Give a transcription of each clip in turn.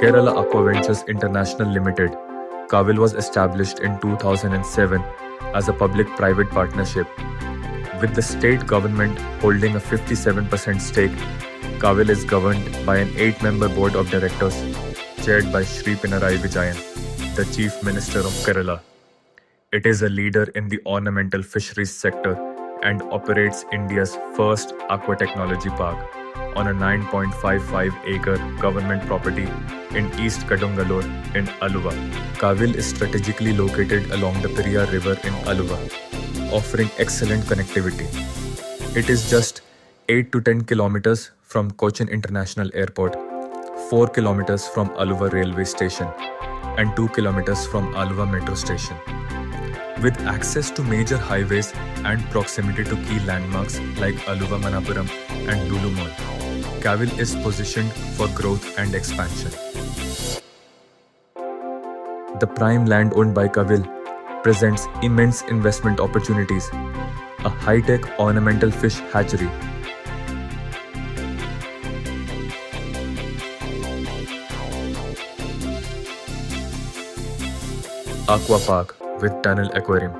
Kerala Aquaventures International Limited, KAVIL was established in 2007 as a public-private partnership. With the state government holding a 57% stake, KAVIL is governed by an 8-member board of directors chaired by Shri Pinarayi Vijayan, the Chief Minister of Kerala. It is a leader in the ornamental fisheries sector and operates India's first aquatechnology park on a 9.55-acre government property in East Kadungalore in Aluva. KAVIL is strategically located along the Periyar River in Aluva, offering excellent connectivity. It is just 8 to 10 kilometers from Cochin International Airport, 4 kilometers from Aluva Railway Station, and 2 kilometers from Aluva Metro Station. With access to major highways and proximity to key landmarks like Aluva Manapuram and Lulu Mall, KAVIL is positioned for growth and expansion. The prime land owned by KAVIL presents immense investment opportunities. A high-tech ornamental fish hatchery, aqua park with tunnel aquarium,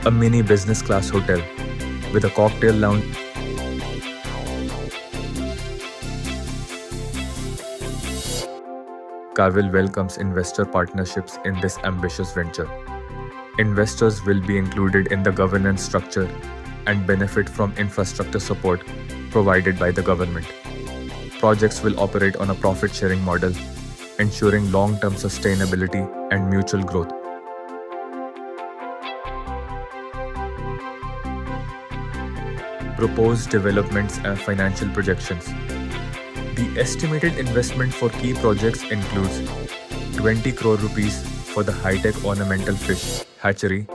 a mini business class hotel with a cocktail lounge, KAVIL welcomes investor partnerships in this ambitious venture. Investors will be included in the governance structure and benefit from infrastructure support provided by the government. Projects will operate on a profit-sharing model, ensuring long-term sustainability and mutual growth. Proposed developments and financial projections. The estimated investment for key projects includes 20 crore rupees for the high-tech ornamental fish hatchery,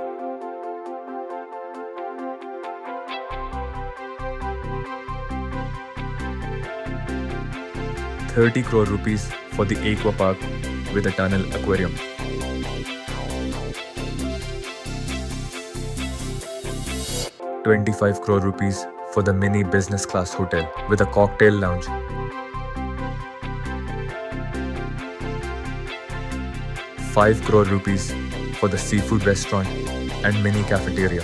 30 crore rupees for the aqua park with a tunnel aquarium, 25 crore rupees for the mini business class hotel with a cocktail lounge, 5 crore rupees for the seafood restaurant and mini cafeteria,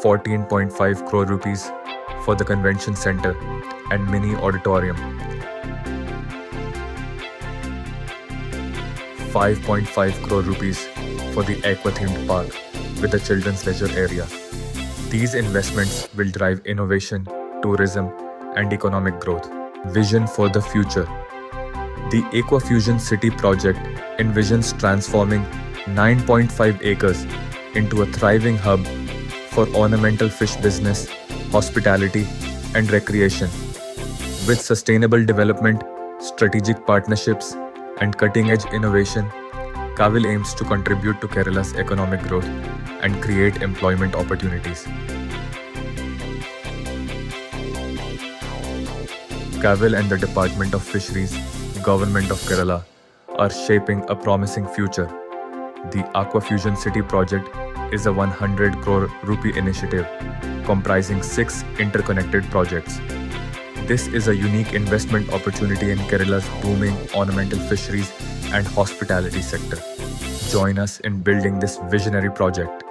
14.5 crore rupees for the convention center and mini auditorium, 5.5 crore rupees for the aqua-themed park with a children's leisure area. These investments will drive innovation, tourism, and economic growth. Vision for the future. The Aquafusion City project envisions transforming 9.5 acres into a thriving hub for ornamental fish business, hospitality, and recreation. With sustainable development, strategic partnerships, and cutting-edge innovation, KAVIL aims to contribute to Kerala's economic growth and create employment opportunities. KAVIL and the Department of Fisheries, Government of Kerala, are shaping a promising future. The Aquafusion City project is a 100 crore rupee initiative comprising 6 interconnected projects. This is a unique investment opportunity in Kerala's booming ornamental fisheries and hospitality sector. Join us in building this visionary project.